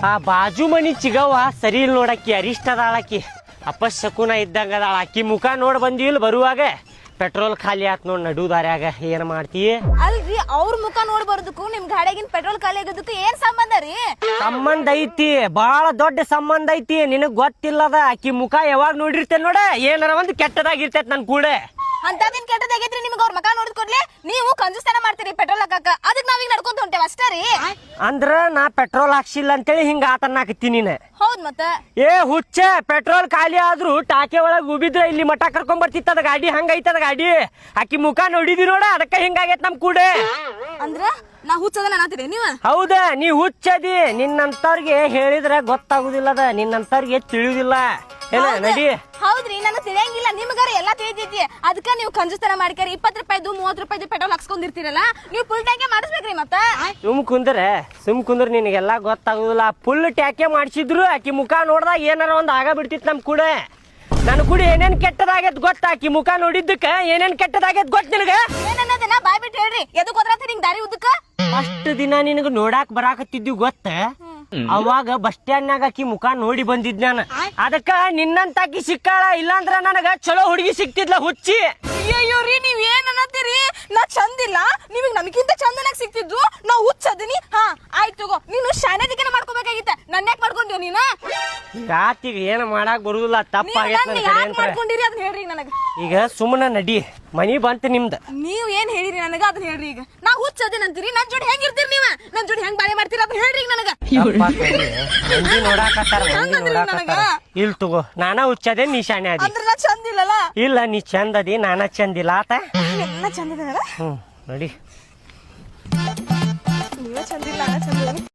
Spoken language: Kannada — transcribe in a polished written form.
ಆ ಬಾಜು ಮನಿ ಚಿಗವ್ವ ಸರಿ ಇಲ್ಲ ನೋಡಕ್ಕಿ ಅರಿಷ್ಟ ಅದಾಳಕ್ಕಿ ಅಪಶಕುನ ಇದ್ದಂಗ ಅದಾಳ ಅಕ್ಕಿ ಮುಖ ನೋಡ್ ಬಂದಿಲ್ಲ ಬರುವಾಗ ಪೆಟ್ರೋಲ್ ಖಾಲಿ ಆತ್ ನೋಡ್ ನಡು ದಾರ್ಯಾಗ ಏನ್ ಮಾಡ್ತಿ ಅಲ್ರಿ ಅವ್ರ ಮುಖ ನೋಡ್ ಬರೋದಕ್ಕೂ ನಿಮ್ ಗಾಡಿಯಾಗಿನ ಪೆಟ್ರೋಲ್ ಖಾಲಿ ಆಗೋದಕ್ಕೂ ಏನ್ ಸಂಬಂಧ ರೀ? ಸಂಬಂಧ ಐತಿ, ಬಾಳ ದೊಡ್ಡ ಸಂಬಂಧ ಐತಿ. ನಿನಗ್ ಗೊತ್ತಿಲ್ಲದ ಅಕ್ಕಿ ಮುಖ ಯಾವಾಗ ನೋಡಿರ್ತೇನೆ ನೋಡ ಏನಾರ ಒಂದು ಕೆಟ್ಟದಾಗಿರ್ತೈತ್ ನನ್ ಕೂಡ. ಅಂತದೇನ್ ಕೆಟ್ಟದಾಗೈತ್ರಿ ನಿಮ್ಗೆ ಅವ್ರ ಮುಖ ನೋಡಿದ್ ಕೊಡ್ಲಿ ನೀವು ಕಂಜೂಸ್ತನ ಮಾಡ್ತೀರಿ ಪೆಟ್ರೋಲ್ ಹಾಕಾಕ. ಅದಕ್ಕೆ ನಾವೀಗ ನಡ್ಕೊಂತ ಹೊಂಟೇವ ಅಷ್ಟೇ ರೀ. ಅಂದ್ರ ನಾ ಪೆಟ್ರೋಲ್ ಹಾಕ್ಸಿಲ್ಲ ಅಂತೇಳಿ ಹಿಂಗ ಆತನ್ನಾಕತ್ತೀನಿ ನೀನ. ಹೌದ್ ಮತ್ತ ಏ ಹುಚ್ಚ, ಪೆಟ್ರೋಲ್ ಖಾಲಿ ಆದ್ರೂ ಟಾಕೆ ಒಳಗ್ ಉಬಿದ್ರ ಇಲ್ಲಿ ಮಠ ಕರ್ಕೊಂಡ್ ಬರ್ತಿತ್ತದ ಗಾಡಿ. ಹಂಗೈತದ ಗಾಡಿ. ಆಕಿ ಮುಖ ನೋಡಿದಿ ನೋಡ, ಅದಕ್ಕ ಹಿಂಗಾಗೈತ್ ನಮ್ ಕೂಡ. ಅಂದ್ರ ನಾ ಹುಚ್ಚದ ಅನ್ನತ್ತೀರಿ ನೀವ? ಹೌದ, ನೀ ಹುಚ್ಚದಿ. ನಿನ್ನಂತವ್ರಿಗೆ ಹೇಳಿದ್ರೆ ಗೊತ್ತಾಗುದಿಲ್ಲದ, ನಿನ್ನಂತವ್ರಿಗೆ ತಿಳಿಯುದಿಲ್ಲ. ಏನ ನಡಿ. ಹೌದ್ರಿ, ನನಗೆ ತಿಳಿಯಂಗಿಲ್ಲ, ನಿಮ್ಗಾರ ಎಲ್ಲಾ ತಿಳಿತೈತಿ. ಅದಕ್ಕ ನೀವು ಕಂಜೂಸ್ತನ ಮಾಡ್ಕರಿ 20 ರೂಪಾಯಿದು 30 ರೂಪಾಯಿದು ಪೆಟ್ರೋಲ್ ಹಾಕ್ಸ್ಕೊಂಡಿರ್ತೀರಲ್ಲ, ನೀವು ಫುಲ್ ಟ್ಯಾಂಕೆ ಮಾಡಿಸ್ಬೇಕ್ರಿ. ಮತ್ತ ಸುಮ್ ಕುಂದ್ರ ನಿನಗೆಲ್ಲಾ ಗೊತ್ತಾಗುದಿಲ್ಲ. ಫುಲ್ ಟ್ಯಾಕೆ ಮಾಡಿಸಿದ್ರು ಆಕಿ ಮುಖ ನೋಡ್ದಾಗ ಏನಾರ ಒಂದ್ ಆಗ ಬಿಡ್ತಿತ್ ನಮ್ ಕೂಡ. ನನ್ ಕೂಡ ಏನೇನ್ ಕೆಟ್ಟದಾಗೈತ್ ಗೊತ್ತ? ಆಕಿ ಮುಖ ನೋಡಿದ್ದಕ್ಕ ಏನೇನ್ ಕೆಟ್ಟದಾಗೈತ್ ಗೊತ್ತ ನಿನಗ? ಏನನ್ನೋದನ್ನ ಬಾಯ್ ಬಿಟ್ಟು ಹೇಳ್ರಿ. ಎದಕ್ ಹೋದ್ರಾತ್ರಿ ಹಿಂಗ್ ದಾರಿ ಉದ್ದಕ್ಕ? ಅಷ್ಟು ದಿನ ನಿನಗ ನೋಡಾಕ್ ಬರಾಕತ್ತಿದ್ವಿ ಗೊತ್ತ? ಅವಾಗ ಬಸ್ ಸ್ಟ್ಯಾಂಡ್ ನಾಗ ಆಕಿ ಮುಖ ನೋಡಿ ಬಂದಿದ್ ನಾನು. ಅದಕ್ಕ ನಿನ್ನಂತಾಕಿ ಸಿಕ್ಕಾಳ, ಇಲ್ಲಾಂದ್ರ ನನಗ ಚಲೋ ಹುಡುಗಿ ಸಿಕ್ತಿದ್ಲ ಹುಚ್ಚಿ. ಅಯ್ಯೋ ರೀ, ನೀವ್ ಏನ್ ಅನ್ನತ್ತೀರಿ? ನಾ ಚಂದಿಲ್ಲ, ನಿಮಗ್ ನಮಗಿಂತ ಚಂದನಾಗ ಸಿಕ್ತಿದ್ದು. ನಾ ಹುಚ್ಚದಿನಿ. ಹಾ ಆಯ್ತು ತಗೋ, ನೀನು ಶಾನೆದಿಕೆನ ಮಾಡ್ಕೋಬೇಕಾಗಿತ್ತ. ನನ್ನ ಯಾಕೆ ಮಾಡ್ಕೊಂಡ್ಯೋ ನೀನ? ರಾತಿಗ ಏನ ಮಾಡಾಕ್ ಬರುದಿಲ್ಲ, ತಪ್ಪಾಗೈತ್ ನನ್ ಕಡೆ. ಮಾಡ್ಕೊಂಡಿರಿ ಅದನ್ನ ಹೇಳ್ರಿ ನನಗ. ಈಗ ಸುಮ್ಮನ ನಡಿ, ಮನಿ ಬಂತ ನಿಮ್ದ. ನೀವ್ ಏನ್ ಹೇಳಿರಿ ನನಗ ಅದನ್ನ ಹೇಳ್ರಿ. ಈಗ ನಾ ಹುಚ್ಚದಿನ ಅಂತೀರಿ, ನನ್ ಜೋಡಿ ಹೆಂಗಿರ್ತೀರಿ ನೀವ? ನನ್ ಜೋಡಿ ಹೆಂಗ್ ಬಾಳೆ ಮಾಡ್ತೀರ ಅದನ್ನ ಹೇಳ್ರಿ ನನಗ. ಮಂದಿ ನೋಡಾಕತ್ತಾರ, ಇಲ್ ತಗೋ, ನಾನ ಹುಚ್ಚದೆ, ನೀ ಶಾನೆ ಅದಿ. ಅಂದ್ರೆ ನಾ ಚಂದಿಲ್ಲಲ್ಲ? ಇಲ್ಲ, ನೀ ಚಂದ ಅದಿ, ನಾನ ಚಂದಿಲ್ಲ ಆತ. ನಾ ಚಂದಿಲ್ಲ ನಡಿ. ನೀವೇ ಚಂದಿಲ್ಲ, ನಾ ಚಂದಿಲ್ಲ.